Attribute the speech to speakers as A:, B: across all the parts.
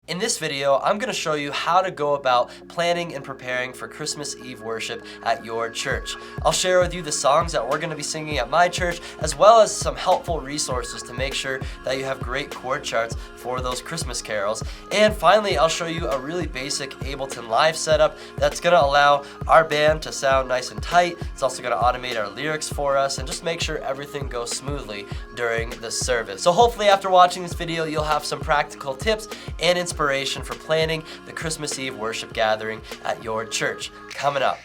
A: In this video, I'm going to show you how to go about planning and preparing for Christmas Eve worship at your church. I'll share with you the songs that we're going to be singing at my church, as well as some helpful resources to make sure that you have great chord charts for those Christmas carols. And finally, I'll show you a really basic Ableton Live setup that's going to allow our band to sound nice and tight. It's also going to automate our lyrics for us and just make sure everything goes smoothly during the service. So hopefully after watching this video, you'll have some practical tips and inspiration for planning the Christmas Eve worship gathering at your church. Coming up.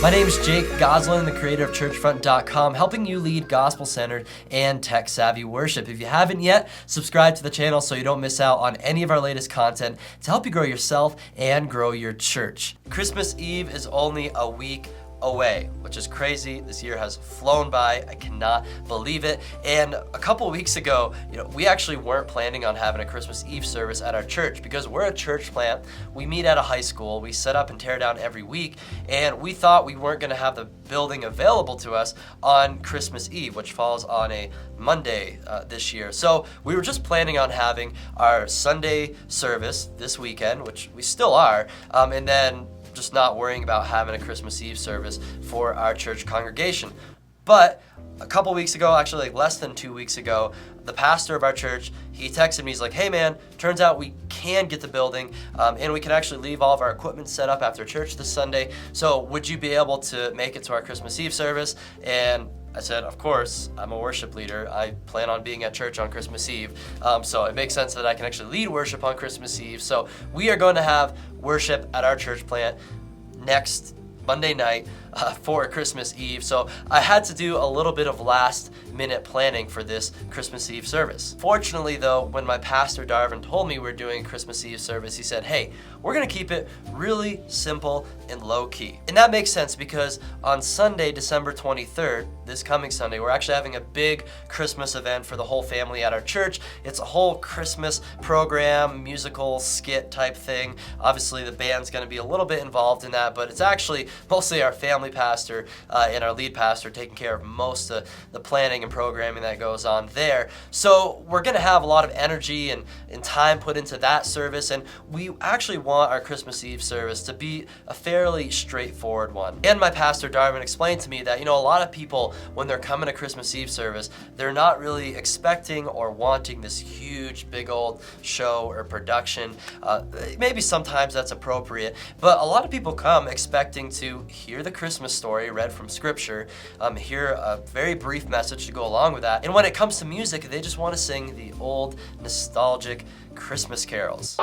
A: My name is Jake Goslin, the creator of Churchfront.com, helping you lead gospel-centered and tech-savvy worship. If you haven't yet, subscribe to the channel so you don't miss out on any of our latest content to help you grow yourself and grow your church. Christmas Eve is only a week away, which is crazy. This year has flown by. I cannot believe it. And a couple weeks ago, we actually weren't planning on having a Christmas Eve service at our church because we're a church plant. We meet at a high school. We set up and tear down every week, and we thought we weren't going to have the building available to us on Christmas Eve, which falls on a Monday this year. So we were just planning on having our Sunday service this weekend, which we still are, and then just not worrying about having a Christmas Eve service for our church congregation. But a couple weeks ago, actually like less than 2 weeks ago, the pastor of our church, he texted me, he's like, hey man, turns out we can get the building and we can actually leave all of our equipment set up after church this Sunday. So would you be able to make it to our Christmas Eve service? And I said, of course, I'm a worship leader. I plan on being at church on Christmas Eve. So it makes sense that I can actually lead worship on Christmas Eve. So we are going to have worship at our church plant next Monday night for Christmas Eve. So I had to do a little bit of last minute planning for this Christmas Eve service. Fortunately though, when my pastor Darvin told me we're doing a Christmas Eve service, he said, hey, we're gonna keep it really simple and low key. And that makes sense because on Sunday, December 23rd, this coming Sunday, we're actually having a big Christmas event for the whole family at our church. It's a whole Christmas program, musical skit type thing. Obviously the band's gonna be a little bit involved in that, but it's actually mostly our family pastor and our lead pastor taking care of most of the planning and programming that goes on there. So we're gonna have a lot of energy and time put into that service, and we actually want our Christmas Eve service to be a fairly straightforward one. And my pastor Darvin explained to me that a lot of people, when they're coming to Christmas Eve service, they're not really expecting or wanting this huge big old show or production. Maybe sometimes that's appropriate, but a lot of people come expecting to hear the Christmas story read from scripture, hear a very brief message to go along with that, and when it comes to music, they just want to sing the old nostalgic Christmas carols.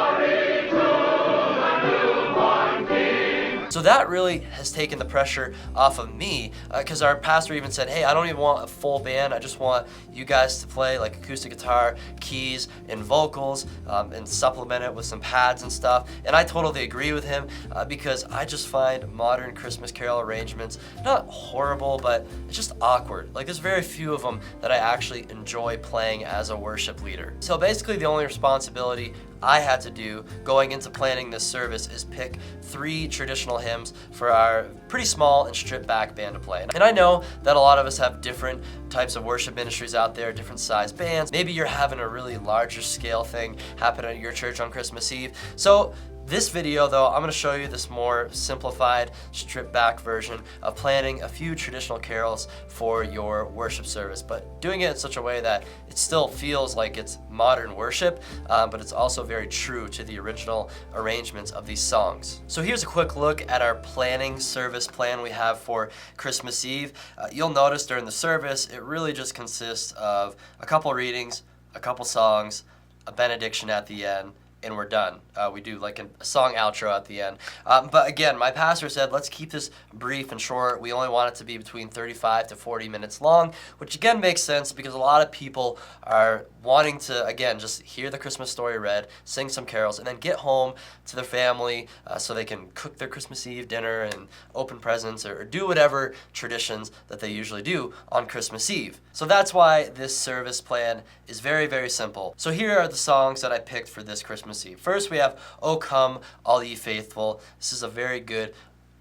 A: So that really has taken the pressure off of me because our pastor even said, hey, I don't even want a full band. I just want you guys to play like acoustic guitar, keys, and vocals and supplement it with some pads and stuff. And I totally agree with him because I just find modern Christmas carol arrangements not horrible, but it's just awkward. Like there's very few of them that I actually enjoy playing as a worship leader. So basically the only responsibility I had to do going into planning this service is pick 3 traditional hymns for our pretty small and stripped back band to play. And I know that a lot of us have different types of worship ministries out there, different size bands. Maybe you're having a really larger scale thing happen at your church on Christmas Eve. So this video though, I'm going to show you this more simplified, stripped back version of planning a few traditional carols for your worship service, but doing it in such a way that it still feels like it's modern worship, but it's also very true to the original arrangements of these songs. So here's a quick look at our planning service plan we have for Christmas Eve. You'll notice during the service, it really just consists of a couple readings, a couple songs, a benediction at the end, and we're done. We do like a song outro at the end. But again, my pastor said, let's keep this brief and short. We only want it to be between 35 to 40 minutes long, which again makes sense because a lot of people are wanting to, again, just hear the Christmas story read, sing some carols, and then get home to their family so they can cook their Christmas Eve dinner and open presents or do whatever traditions that they usually do on Christmas Eve. So that's why this service plan is very, very simple. So here are the songs that I picked for this Christmas Eve. First, we have O Come, All Ye Faithful. This is a very good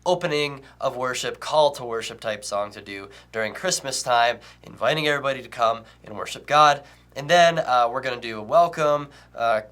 A: opening of worship, call to worship type song to do during Christmas time, inviting everybody to come and worship God. And then we're going to do a welcome,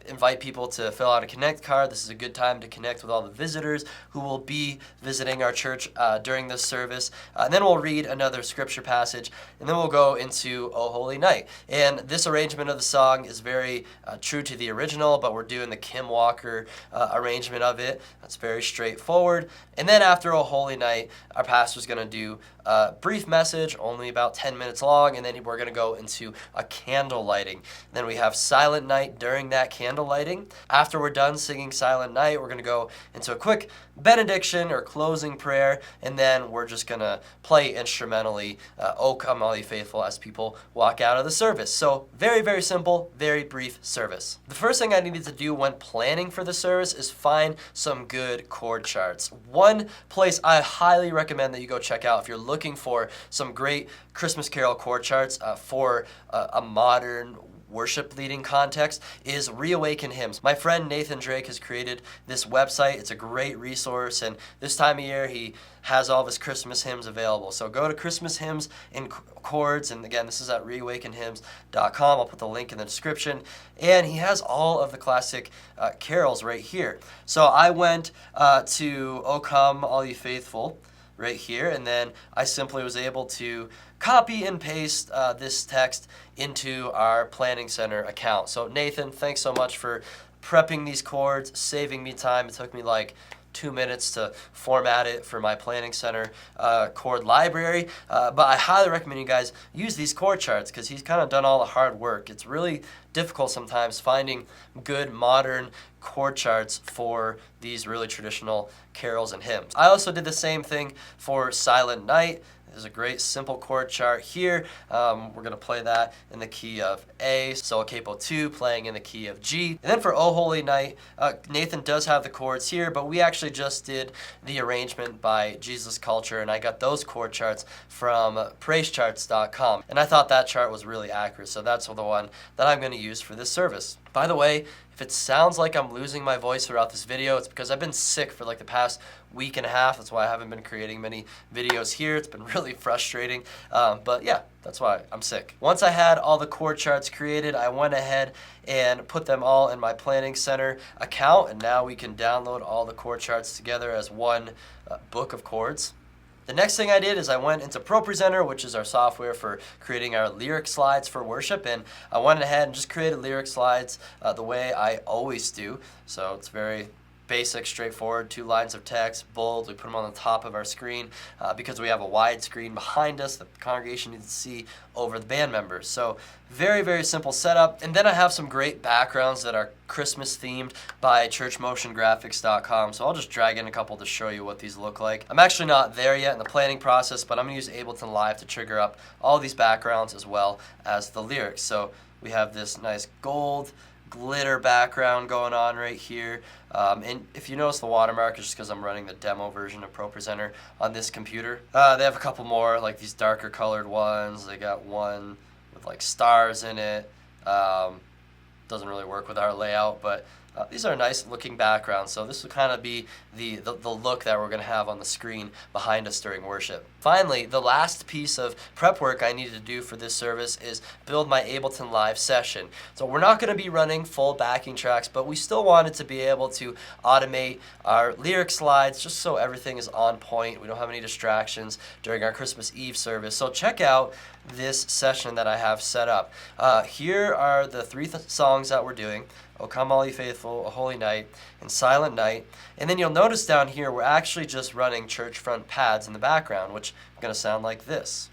A: invite people to fill out a Connect card. This is a good time to connect with all the visitors who will be visiting our church during this service. And then we'll read another scripture passage, and then we'll go into O Holy Night. And this arrangement of the song is very true to the original, but we're doing the Kim Walker arrangement of it. That's very straightforward. And then after O Holy Night, our pastor's going to do a brief message, only about 10 minutes long, and then we're going to go into a candle lighting. And then we have Silent Night during that candle lighting. After we're done singing Silent Night, we're going to go into a quick benediction or closing prayer, and then we're just going to play instrumentally O Come All Ye Faithful as people walk out of the service. So very, very simple, very brief service. The first thing I needed to do when planning for the service is find some good chord charts. One place I highly recommend that you go check out if you're looking for some great Christmas Carol chord charts for a modern worship leading context is Reawaken Hymns. My friend Nathan Drake has created this website. It's a great resource, and this time of year he has all of his Christmas hymns available. So go to Christmas Hymns and Chords, and again, this is at reawakenhymns.com. I'll put the link in the description. And he has all of the classic carols right here. So I went to O Come All Ye Faithful right here, and then I simply was able to copy and paste this text into our Planning Center account. So Nathan, thanks so much for prepping these chords, saving me time. It took me like 2 minutes to format it for my Planning Center chord library. But I highly recommend you guys use these chord charts because he's kind of done all the hard work. It's really difficult sometimes finding good modern chord charts for these really traditional carols and hymns. I also did the same thing for Silent Night. There's a great simple chord chart here. We're going to play that in the key of A, so capo 2 playing in the key of G. And then for O Holy Night, Nathan does have the chords here, but we actually just did the arrangement by Jesus Culture, and I got those chord charts from praisecharts.com. And I thought that chart was really accurate, so that's the one that I'm going to use for this service. By the way, if it sounds like I'm losing my voice throughout this video, it's because I've been sick for like the past week and a half. That's why I haven't been creating many videos here. It's been really frustrating. But yeah, that's why I'm sick. Once I had all the chord charts created, I went ahead and put them all in my Planning Center account. And now we can download all the chord charts together as one book of chords. The next thing I did is I went into ProPresenter, which is our software for creating our lyric slides for worship, and I went ahead and just created lyric slides the way I always do. So it's very basic, straightforward, 2 lines of text, bold. We put them on the top of our screen because we have a wide screen behind us that the congregation needs to see over the band members. So very, very simple setup. And then I have some great backgrounds that are Christmas themed by churchmotiongraphics.com. So I'll just drag in a couple to show you what these look like. I'm actually not there yet in the planning process, but I'm going to use Ableton Live to trigger up all these backgrounds as well as the lyrics. So we have this nice gold glitter background going on right here. And if you notice the watermark, it's just because I'm running the demo version of ProPresenter on this computer. They have a couple more, like these darker colored ones. They got one with like stars in it. Doesn't really work with our layout, but these are nice looking backgrounds, so this will kind of be the look that we're going to have on the screen behind us during worship. Finally, the last piece of prep work I needed to do for this service is build my Ableton Live session. So we're not going to be running full backing tracks, but we still wanted to be able to automate our lyric slides just so everything is on point. We don't have any distractions during our Christmas Eve service. So check out this session that I have set up. Here are the 3 songs that we're doing. O Come All Ye Faithful, A Holy Night, and Silent Night. And then you'll notice down here we're actually just running Churchfront pads in the background, which is going to sound like this.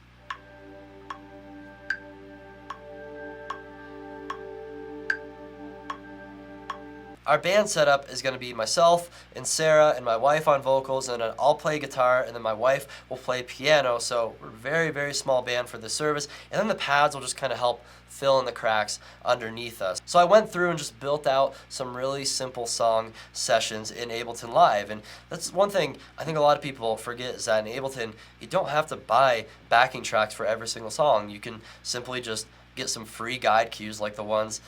A: Our band setup is going to be myself and Sarah and my wife on vocals, and then I'll play guitar, and then my wife will play piano. So we're a very, very small band for this service, and then the pads will just kind of help fill in the cracks underneath us. So I went through and just built out some really simple song sessions in Ableton Live, and that's one thing I think a lot of people forget, is that in Ableton you don't have to buy backing tracks for every single song. You can simply just get some free guide cues like the ones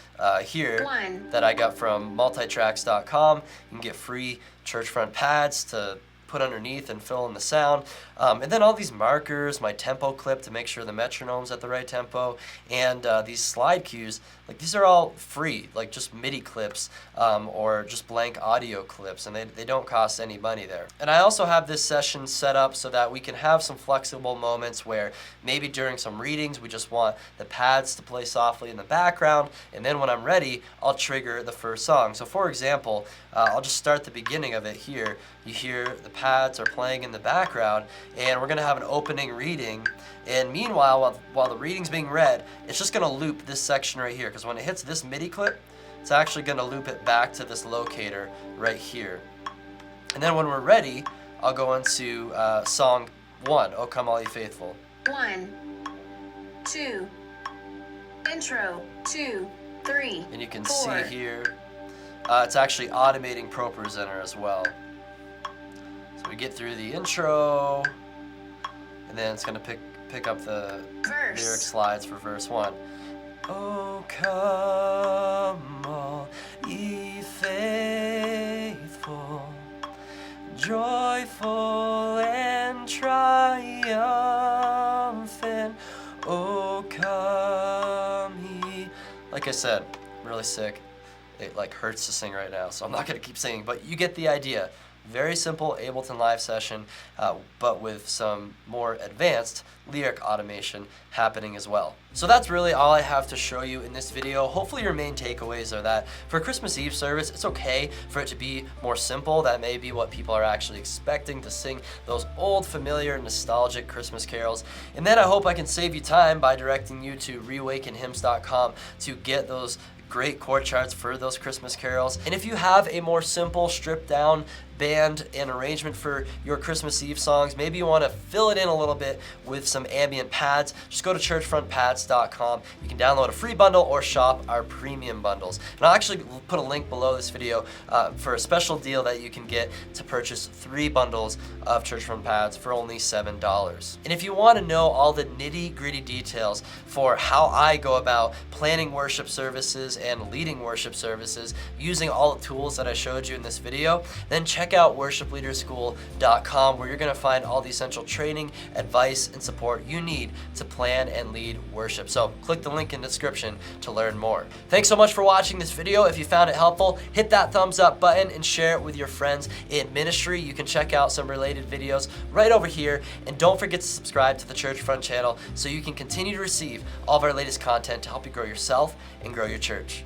A: here that I got from multitracks.com. You can get free Churchfront pads to put underneath and fill in the sound. And then all these markers, my tempo clip to make sure the metronome's at the right tempo, and these slide cues, like these are all free, like just MIDI clips or just blank audio clips, and they don't cost any money there. And I also have this session set up so that we can have some flexible moments where maybe during some readings we just want the pads to play softly in the background, and then when I'm ready, I'll trigger the first song. So for example, I'll just start the beginning of it here. You hear the pads are playing in the background, and we're gonna have an opening reading. And meanwhile, while the reading's being read, it's just gonna loop this section right here, because when it hits this MIDI clip, it's actually gonna loop it back to this locator right here. And then when we're ready, I'll go into song 1, O Come All Ye Faithful.
B: 1, 2, intro, 2, 3,
A: and you can
B: 4.
A: see here, it's actually automating Pro Presenter as well. So we get through the intro, and then it's gonna pick up the lyric slides for verse 1. Oh, come all ye faithful, joyful and triumphant. Oh, come ye. Like I said, I'm really sick. It like hurts to sing right now, so I'm not gonna keep singing, but you get the idea. Very simple Ableton Live session, but with some more advanced lyric automation happening as well. So that's really all I have to show you in this video. Hopefully your main takeaways are that for Christmas Eve service, it's okay for it to be more simple. That may be what people are actually expecting, to sing those old, familiar, nostalgic Christmas carols. And then I hope I can save you time by directing you to reawakenhymns.com to get those great chord charts for those Christmas carols. And if you have a more simple, stripped down band and arrangement for your Christmas Eve songs, maybe you want to fill it in a little bit with some ambient pads, just go to churchfrontpads.com. You can download a free bundle or shop our premium bundles. And I'll actually put a link below this video for a special deal that you can get to purchase 3 bundles of Churchfront pads for only $7. And if you want to know all the nitty-gritty details for how I go about planning worship services and leading worship services using all the tools that I showed you in this video, then check out worshipleaderschool.com, where you're going to find all the essential training, advice, and support you need to plan and lead worship. So click the link in the description to learn more. Thanks so much for watching this video. If you found it helpful, hit that thumbs up button and share it with your friends in ministry. You can check out some related videos right over here, and don't forget to subscribe to the Churchfront channel so you can continue to receive all of our latest content to help you grow yourself and grow your church.